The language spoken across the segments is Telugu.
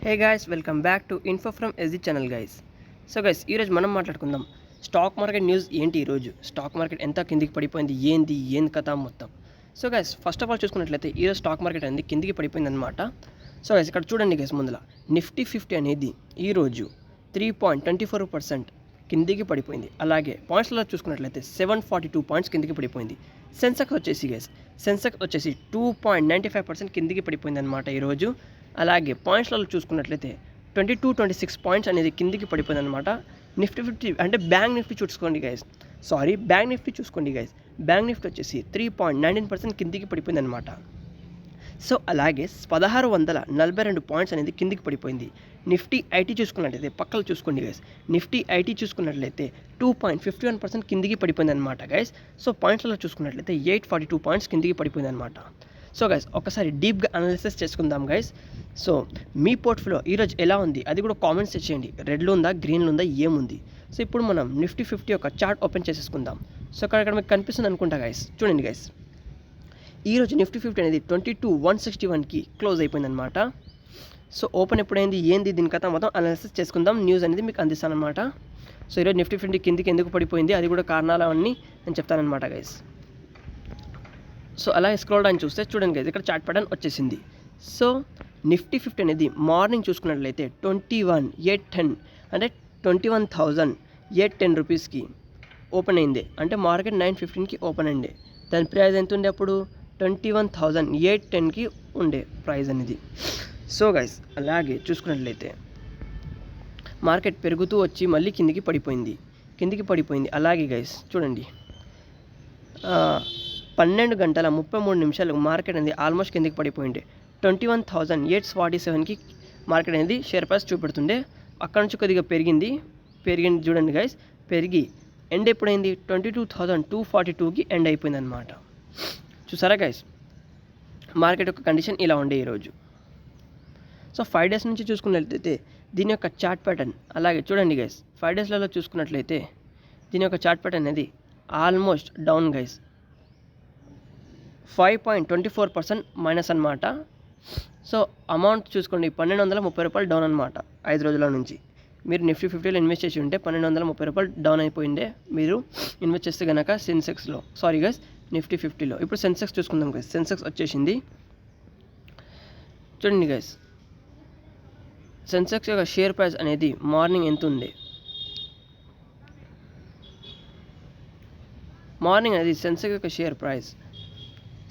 Hey guys, welcome back to info from SG channel guys. So guys, ఈరోజు మనం మాట్లాడుకుందాం స్టాక్ మార్కెట్ న్యూస్ ఏంటి. ఈరోజు స్టాక్ మార్కెట్ ఎంత కిందికి పడిపోయింది, ఏంది కథ మొత్తం. So guys, first of all చూసుకున్నట్లయితే ఈరోజు స్టాక్ మార్కెట్ అనేది కిందికి పడిపోయింది అనమాట. సో గైస్, ఇక్కడ చూడండి గైస్, ముందుల నిఫ్టీ 50 అనేది ఈరోజు 3.24% కిందికి పడిపోయింది. అలాగే పాయింట్స్లో చూసుకున్నట్లయితే 742 పాయింట్స్ కిందికి పడిపోయింది. సెన్సెక్స్ వచ్చేసి 2.95% కిందికి పడిపోయింది అనమాట ఈరోజు. అలాగే పాయింట్స్లలో చూసుకున్నట్లయితే 22-26 పాయింట్స్ అనేది కిందికి పడిపోయింది అనమాట. నిఫ్టీ 50 అంటే బ్యాంక్ నిఫ్టీ చూసుకోండి గైస్, బ్యాంక్ నిఫ్టీ వచ్చేసి 3.19% కిందికి పడిపోయింది అనమాట. సో అలాగే 1642 పాయింట్స్ అనేది కిందికి పడిపోయింది. నిఫ్టీ ఐటీ చూసుకున్నట్లయితే పక్కన చూసుకోండి గైస్, నిఫ్టీ ఐటీ చూసుకున్నట్లయితే 2.51% కిందికి పడిపోయింది అనమాట గైస్. సో పాయింట్స్లో చూసుకున్నట్లయితే 842 పాయింట్స్ కిందికి పడిపోయింది అనమాట. సో గైస్, ఒకసారి డీప్గా అనాలిసిస్ చేసుకుందాం గైస్. సో మీ పోర్ట్ఫోలియో ఈరోజు ఎలా ఉంది అది కూడా కామెంట్స్ చేయండి. రెడ్లో ఉందా, గ్రీన్లో ఉందా, ఏముంది. సో ఇప్పుడు మనం నిఫ్టీ 50 యొక్క చార్ట్ ఓపెన్ చేసేసుకుందాం. సో ఇక్కడ మీకు కనిపిస్తుంది అనుకుంటా గైస్, చూడండి గైస్. ఈరోజు నిఫ్టీ 50 అనేది 22,161కి క్లోజ్ అయిపోయిందనమాట. సో ఓపెన్ ఎప్పుడైంది, ఏంది దీని కథ మొత్తం అనాలిసిస్ చేసుకుందాం. న్యూస్ అనేది మీకు అందిస్తాను అనమాట. సో ఈరోజు నిఫ్టీ 50 కిందికి ఎందుకు పడిపోయింది అది కూడా కారణాలు అవన్నీ నేను చెప్తానమాట గైస్. సో అలాగే స్క్రోల్ డౌన్ చూస్తే చూడండి గైస్, ఇక్కడ చార్ట్ ప్యాటర్న్ వచ్చేసింది. సో నిఫ్టీ 50 అనేది మార్నింగ్ చూసుకున్నట్లయితే 21,810 అంటే 21,810 రూపీస్కి ఓపెన్ అయింది. అంటే మార్కెట్ 9:15కి ఓపెన్ అయింది. దాని ప్రైస్ ఎంత ఉండే అప్పుడు 21,810కి ఉండే ప్రైస్ అనేది. సో గైస్, అలాగే చూసుకున్నట్లయితే మార్కెట్ పెరుగుతూ వచ్చి మళ్ళీ కిందికి పడిపోయింది. అలాగే గైస్ చూడండి, 12 గంటల 33 నిమిషాలు మార్కెట్ అనేది ఆల్మోస్ట్ కిందికి పడిపోయింది. 21,847కి మార్కెట్ అనేది షేర్ ప్రైస్ చూపెడుతుండే. అక్కడ నుంచి కొద్దిగా పెరిగింది చూడండి గైస్. పెరిగి ఎండ్ ఎప్పుడైంది 22,242కి ఎండ్ అయిపోయింది అనమాట. చూసారా గైస్, మార్కెట్ యొక్క కండిషన్ ఇలా ఉండే ఈరోజు. సో 5 డేస్ నుంచి చూసుకున్నట్లయితే దీని యొక్క చార్ట్ ప్యాటర్న్ అలాగే చూడండి గైస్. 5 డేస్లలో చూసుకున్నట్లయితే దీని యొక్క చార్ట్ ప్యాటర్న్ అనేది ఆల్మోస్ట్ డౌన్ గైస్, 5.24% మైనస్ అనమాట. సో అమౌంట్ చూసుకోండి, 1,230 రూపాయలు డౌన్ అనమాట 5 రోజుల నుంచి. మీరు నిఫ్టీ 50లో ఇన్వెస్ట్ చేసి ఉంటే 1,230 రూపాయలు డౌన్ అయిపోయిందే మీరు ఇన్వెస్ట్ చేస్తే కనుక సెన్సెక్స్లో, నిఫ్టీ 50లో. ఇప్పుడు సెన్సెక్స్ చూసుకుందాం గైస్. సెన్సెక్స్ వచ్చేసింది చూడండి గైస్. సెన్సెక్స్ యొక్క షేర్ ప్రైస్ అనేది మార్నింగ్ ఎంత ఉంది, మార్నింగ్ అనేది సెన్సెక్స్ యొక్క షేర్ ప్రైస్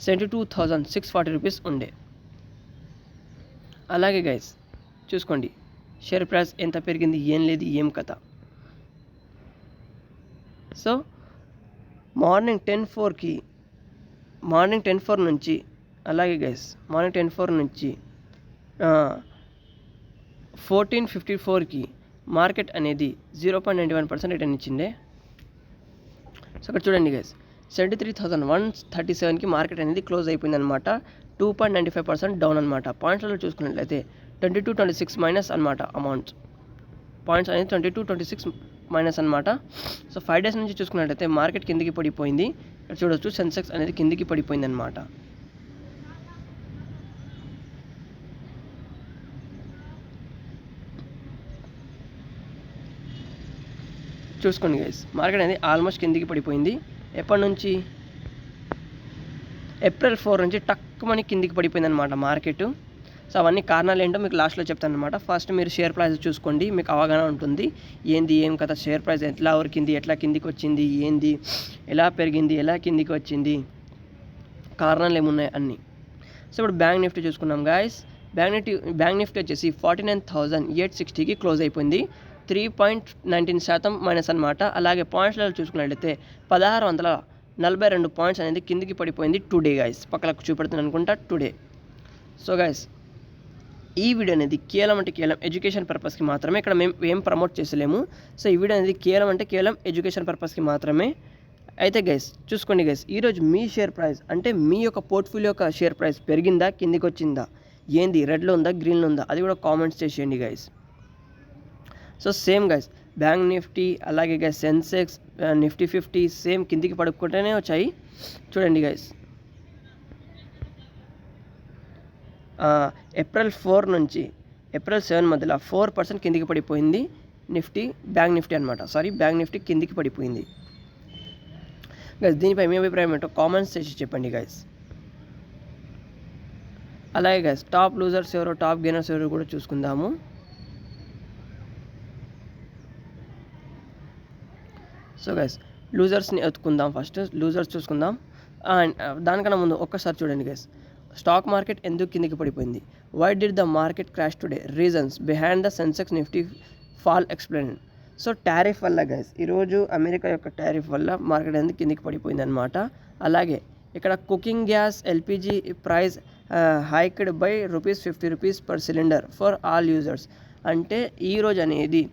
72,640 రూపీస్ ఉండే. అలాగే గైస్ చూసుకోండి, షేర్ ప్రైస్ ఎంత పెరిగింది, ఏం కథ. సో మార్నింగ్ 10:04 నుంచి అలాగే గైస్ మార్నింగ్ 10:04 నుంచి 14:54కి మార్కెట్ అనేది 0.91% రిటర్న్ ఇచ్చిండే. సో ఇక్కడ చూడండి గైస్, 73,137కి మార్కెట్ అనేది క్లోజ్ అయిపోయింది అనమాట. 2.95% డౌన్ అనమాట. పాయింట్స్లో చూసుకున్నట్లయితే 22-26 మైనస్ అనమాట. అమౌంట్ పాయింట్స్ అనేది 22-26 మైనస్ అనమాట. సో 5 డేస్ నుంచి చూసుకున్నట్లయితే మార్కెట్ కిందికి పడిపోయింది. ఇక్కడ చూడొచ్చు, సెన్సెక్స్ అనేది కిందికి పడిపోయింది అనమాట. చూసుకోండి గైస్, మార్కెట్ అనేది ఆల్మోస్ట్ కిందికి పడిపోయింది. ఎప్పటి నుంచి, ఏప్రిల్ 4 నుంచి టక్కుమని కిందికి పడిపోయింది అనమాట మార్కెట్. సో అవన్నీ కారణాలు ఏంటో మీకు లాస్ట్లో చెప్తాను అనమాట. ఫస్ట్ మీరు షేర్ ప్రైస్ చూసుకోండి, మీకు అవగాహన ఉంటుంది ఏం కథ, షేర్ ప్రైస్ ఎట్లా ఉరికింది, ఎట్లా కిందికి వచ్చింది, ఎలా పెరిగింది, ఎలా కిందికి వచ్చింది, కారణాలు ఏమున్నాయి అన్నీ. సో ఇప్పుడు బ్యాంక్ నిఫ్టీ చూసుకున్నాం గాయస్. బ్యాంక్ నిఫ్టీ వచ్చేసి 49,860కి క్లోజ్ అయిపోయింది. 3.19% మైనస్ అనమాట. అలాగే పాయింట్స్లో చూసుకున్నట్లయితే 1,642 పాయింట్స్ అనేది కిందికి పడిపోయింది టుడే గైస్. పక్కలకు చూపెడుతుంది అనుకుంటా టుడే. సో గైస్, ఈ వీడియో అనేది కేవలం ఎడ్యుకేషన్ పర్పస్కి మాత్రమే. ఇక్కడ మేము ఏం ప్రమోట్ చేసలేము. సో ఈ వీడియో అనేది కేవలం ఎడ్యుకేషన్ పర్పస్కి మాత్రమే. అయితే గైస్ చూసుకోండి గైస్, ఈరోజు మీ షేర్ ప్రైస్ అంటే మీ యొక్క పోర్ట్ఫోలియో యొక్క షేర్ ప్రైస్ పెరిగిందా, కిందికి వచ్చిందా, రెడ్లో ఉందా, గ్రీన్లో ఉందా అది కూడా కామెంట్స్ చేసేయండి guys. So same guys, bank Nifty అలాగే గైస్ సెన్సెక్స్, నిఫ్టీ 50 సేమ్ కిందికి పడుకుంటూనే వచ్చాయి. చూడండి గైస్, ఏప్రిల్ 4 నుంచి ఏప్రిల్ 7 మధ్యలో 4% కిందికి పడిపోయింది నిఫ్టీ, బ్యాంక్ నిఫ్టీ అనమాట. బ్యాంక్ నిఫ్టీ కిందికి పడిపోయింది గైస్. దీనిపై మీ అభిప్రాయం ఏంటో కామెంట్స్ చేసి చెప్పండి గైస్. అలాగే గైస్ టాప్ లూజర్స్ ఎవరో, టాప్ గెయినర్స్ ఎవరో కూడా చూసుకుందాము. సో గైస్ లూజర్స్ని ఎత్తుకుందాం. ఫస్ట్ లూజర్స్ చూసుకుందాం. అండ్ దానికన్నా ముందు ఒక్కసారి చూడండి గైస్, స్టాక్ మార్కెట్ ఎందుకు కిందికి పడిపోయింది. Why did the market crash today, reasons behind the Sensex Nifty fall explain. So tariff వల్ల గైస్, ఈరోజు అమెరికా యొక్క టారిఫ్ వల్ల మార్కెట్ ఎందుకు కిందికి పడిపోయింది అనమాట. అలాగే ఇక్కడ cooking gas LPG price hiked by ₹50 per cylinder for all users. అంటే ఈరోజు అనేది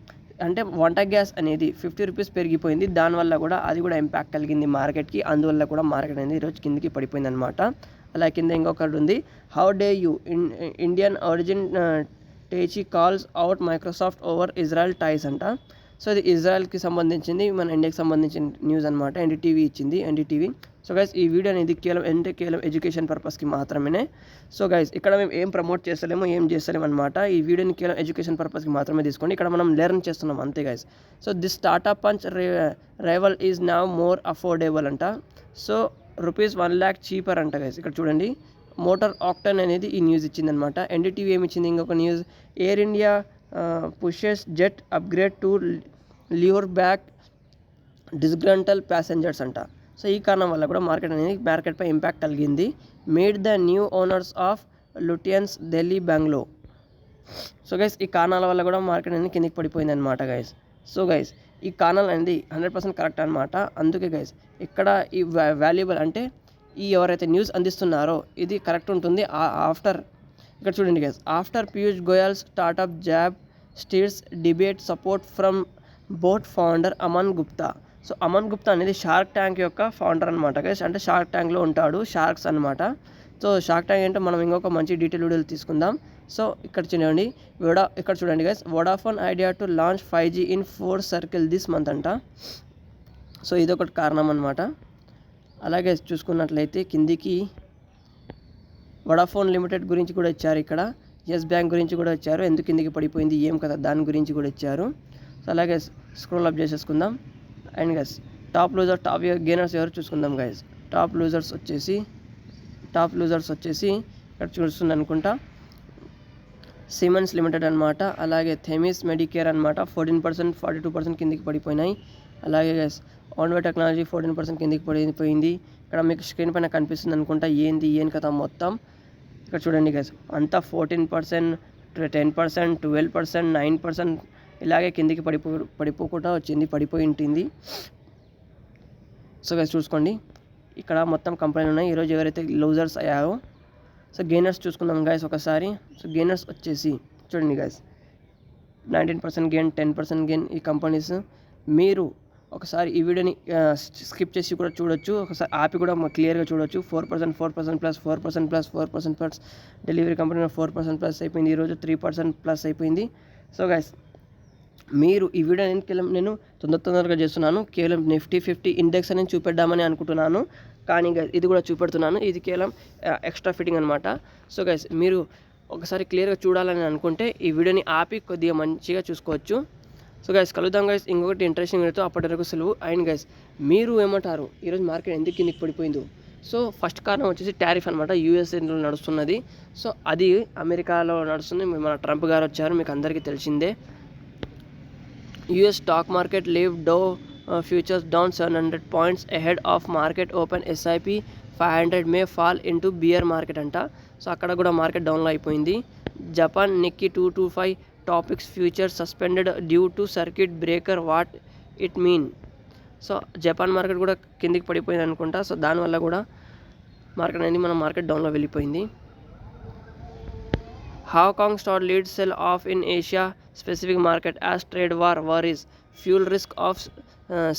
అంటే వంట గ్యాస్ అనేది ₹50 పెరిగిపోయింది. దానివల్ల కూడా అది కూడా ఇంపాక్ట్ కలిగింది మార్కెట్కి. అందువల్ల కూడా మార్కెట్ అనేది ఈరోజు కిందికి పడిపోయింది అనమాట. అలా కింద ఇంకొకటి ఉంది, how do you Indian origin techie calls out Microsoft over Israel ties అంట. సో ఇది ఇజ్రాయెల్కి సంబంధించింది, మన ఇండియాకి సంబంధించిన న్యూస్ అనమాట. ఎన్డీటీవీ ఇచ్చింది, ఎన్డీటీవీ. సో గైస్ ఈ వీడియో అనేది కేవలం ఎడ్యుకేషన్ పర్పస్కి మాత్రమే. సో గైస్ ఇక్కడ మేము ఏం ప్రమోట్ చేస్తలేము, ఏం చేస్తలేము అనమాట. ఈ వీడియోని కేవలం ఎడ్యుకేషన్ పర్పస్కి మాత్రమే తీసుకోండి. ఇక్కడ మనం లెర్న్ చేస్తున్నాం అంతే guys. So this Tata punch rival is now more affordable అంట. సో ₹1 lakh చీపర్ అంట గైస్. ఇక్కడ చూడండి, మోటార్ ఆక్టన్ అనేది ఈ న్యూస్ ఇచ్చిందనమాట. ఎన్డీటీవీ ఏమి ఇచ్చింది, ఇంకొక news, Air India pushes jet upgrade to lure back disgruntled passengers అంట. సో ఈ కారణం వల్ల కూడా మార్కెట్పై ఇంపాక్ట్ కలిగింది. Made the new owners of Lutyens Delhi Bengaluru. So guys ఈ కారణాల వల్ల కూడా మార్కెట్ అనేది కిందికి పడిపోయింది అనమాట గైస్. సో గైస్ ఈ కారణాలు అనేది 100% కరెక్ట్ అనమాట. అందుకే గైస్ ఇక్కడ ఈ వాల్యుబుల్ అంటే ఈ ఎవరైతే న్యూస్ అందిస్తున్నారో ఇది కరెక్ట్ ఉంటుంది. ఆఫ్టర్ ఇక్కడ చూడండి guys, after Piyush Goyal's startup job stirs debate support from boAt founder Aman Gupta. So Aman Gupta అనేది షార్క్ ట్యాంక్ యొక్క ఫౌండర్ అనమాట గైస్. అంటే షార్క్ ట్యాంక్లో ఉంటాడు, షార్క్స్ అనమాట. సో షార్క్ ట్యాంక్ ఏంటో మనం ఇంకొక మంచి డీటెయిల్ వీడియోలు తీసుకుందాం. సో ఇక్కడ చూడండి, ఇక్కడ చూడండి guys, Vodafone idea to launch 5G in 4 circle this month అంట. సో ఇదొకటి కారణం అనమాట. అలాగే చూసుకున్నట్లయితే కిందికి వోడాఫోన్ లిమిటెడ్ గురించి కూడా ఇచ్చారు, ఇక్కడ ఎస్ బ్యాంక్ గురించి కూడా ఇచ్చారు, ఎందుకు కిందికి పడిపోయింది ఏం కదా దాని గురించి కూడా ఇచ్చారు. సో అలాగే స్క్రోల్ అప్ చేసేసుకుందాం. And guys top loser top gainers ఎవరు చూసుకుందాం గైస్. టాప్ లూజర్స్ వచ్చేసి ఇక్కడ చూస్తుంది అనుకుంటా సిమెన్స్ లిమిటెడ్ అనమాట. అలాగే థెమిస్ మెడికేర్ అనమాట 14%, 42% కిందికి పడిపోయినాయి. అలాగే గైస్ ఆన్వే టెక్నాలజీ 14% కిందికి పడిపోయింది. ఇక్కడ మీకు స్క్రీన్ పైన కనిపిస్తుంది అనుకుంటా ఏం కదా మొత్తం. ఇక్కడ చూడండి గైస్ అంతా 14%, 10%, 12%, 9% ఇలాగే కిందికి పడిపోకుండా పడిపోయి ఉంటుంది. సో గైస్ చూసుకోండి, ఇక్కడ మొత్తం కంపెనీలు ఉన్నాయి. ఈరోజు ఎవరైతే లూజర్స్ అయ్యారో, సో గెయినర్స్ చూసుకుందాం గైస్ ఒకసారి. సో గెయినర్స్ వచ్చేసి చూడండి గైస్ 19% గెయిన్, 10% గెయిన్ ఈ కంపెనీస్. మీరు ఒకసారి ఈ వీడియోని స్కిప్ చేసి కూడా చూడొచ్చు, ఒకసారి ఆపి కూడా క్లియర్గా చూడొచ్చు. 4%, 4% plus, 4% plus, 4% plus. Delivery company 4% plus అయిపోయింది, ఈరోజు 3% ప్లస్ అయిపోయింది. సో గైస్ మీరు ఈ వీడియోని కేవలం నేను తొందరగా చేస్తున్నాను, కేవలం నిఫ్టీ 50 ఇండెక్స్ అనేది చూపెద్దామని అనుకుంటున్నాను. కానీ గైస్ ఇది కూడా చూపెడుతున్నాను, ఇది కేవలం ఎక్స్ట్రా ఫిట్టింగ్ అనమాట. సో గైస్ మీరు ఒకసారి క్లియర్గా చూడాలని అనుకుంటే ఈ వీడియోని ఆపి కొద్దిగా మంచిగా చూసుకోవచ్చు. సో గైస్ కలుద్దాం గైస్ ఇంకొకటి ఇంట్రెస్టింగ్ వీడియోతో. అప్పటి వరకు సెలవు. అండ్ గైస్ మీరు ఏమంటారు, ఈరోజు మార్కెట్ ఎందుకు కిందికి పడిపోయిందో? సో ఫస్ట్ కారణం వచ్చేసి టారిఫ్ అనమాట, యూఎస్ఏలో నడుస్తున్నది. సో అది అమెరికాలో నడుస్తుంది, మన ట్రంప్ గారు వచ్చారు, మీకు అందరికీ తెలిసిందే. US stock market live Dow futures down 700 points ahead of market open. SIP 500 may fall into bear market అంట. సో అక్కడ కూడా మార్కెట్ డౌన్లో అయిపోయింది. Japan Nikki 225 topics future suspended due to circuit breaker, what it mean? So Japan market కూడా కిందికి పడిపోయింది అనుకుంటా. సో దానివల్ల కూడా మార్కెట్ అనేది మన మార్కెట్ డౌన్లో వెళ్ళిపోయింది. Hong Kong stock lead sell off in Asia Pacific market as trade war worries fuel risk off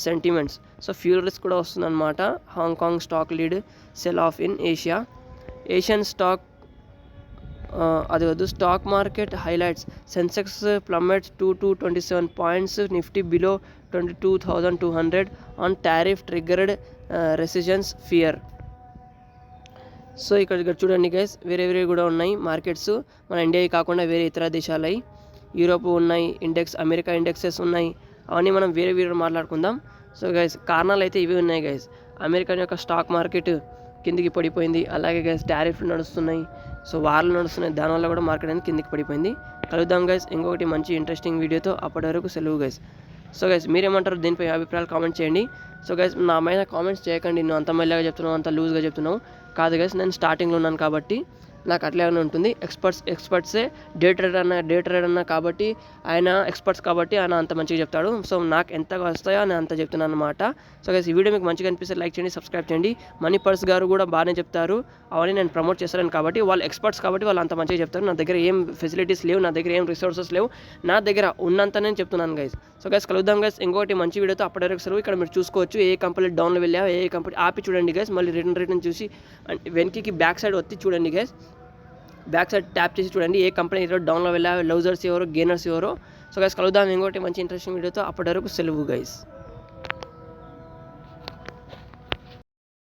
sentiments. So fuel risk కూడా వస్తుందన్నమాట. Hong Kong stock lead sell off in Asia. Asian stock stock market highlights, Sensex plummets 227 points, Nifty below 22,200 on tariff triggered recession fear. So ఇక్కడ చూడండి గైస్, వేరే వేరే కూడా ఉన్నాయి మార్కెట్స్, మన ఇండియా కాకుండా వేరే ఇతర దేశాలవి, యూరోప్ ఉన్నాయి ఇండెక్స్, అమెరికా ఇండెక్సెస్ ఉన్నాయి, అవన్నీ మనం వేరే వేరే మాట్లాడుకుందాం. సో గైస్ కారణాలు అయితే ఇవి ఉన్నాయి గైస్. అమెరికా యొక్క స్టాక్ మార్కెట్ కిందికి పడిపోయింది, అలాగే గైస్ టారిఫ్లు నడుస్తున్నాయి, సో వార్లు నడుస్తున్నాయి, దానివల్ల కూడా మార్కెట్ అనేది కిందికి పడిపోయింది. కలుద్దాం గైస్ ఇంకొకటి మంచి ఇంట్రెస్టింగ్ వీడియోతో, అప్పటి వరకు సెలవు గైస్. సో గైస్ మీరేమంటారు దీనిపై అభిప్రాయాలు కామెంట్ చేయండి. సో గైస్ నా మీద కామెంట్స్ చేయకండి, నువ్వు అంత మెల్లగా చెప్తున్నావు, అంత లూజ్గా చెప్తున్నావు కాదు గైస్, నేను స్టార్టింగ్లో ఉన్నాను కాబట్టి నాకు అట్లానే ఉంటుంది. ఎక్స్పర్ట్సే డే ట్రేడర్ అన్న కాబట్టి ఆయన ఎక్స్పర్ట్స్ కాబట్టి ఆయన అంత మంచిగా చెప్తాడు. సో నాకు ఎంత వస్తాయో నేను అంత చెప్తున్నాను అనమాట. సో గైస్ ఈ వీడియో మీకు మంచిగా అనిపిస్తే లైక్ చేయండి, సబ్స్క్రైబ్ చేయండి. మనీ పర్స్ గారు కూడా బాగానే చెప్తారు, అవన్నీ నేను ప్రమోట్ చేస్తాను కాబట్టి, వాళ్ళు ఎక్స్పర్ట్స్ కాబట్టి వాళ్ళు అంత మంచిగా చెప్తారు. నా దగ్గర ఏం ఫెసిలిటీస్ లేవు, నా దగ్గర ఏం రిసోర్సెస్ లేవు, నా దగ్గర ఉన్నంతనే చెప్తున్నాను గైస్. సో గైస్ కలుద్దాం గైస్ ఇంకోటి మంచి వీడియోతో, అప్పటి వరకు సెలవు. ఇక్కడ మీరు చూసుకోవచ్చు ఏ కంపెనీ డౌన్లో వెళ్ళావో, ఏ కంపెనీ ఆపి చూడండి గైస్, మళ్ళీ రిటర్న్ చూసి వెనక్కి బ్యాక్ సైడ్ వచ్చి చూడండి గైస్, బ్యాక్ సైడ్ ట్యాప్ చేసి చూడండి ఏ కంపెనీ ఈరోజు డౌన్లో వెళ్ళావో, లూజర్స్ ఎవరో గెయినర్స్ ఎవరో. సో గైస్ కలుద్దాం ఇంకోటి మంచి ఇంట్రెస్టింగ్ వీడియోతో, అప్పటి వరకు సెలవు గైస్.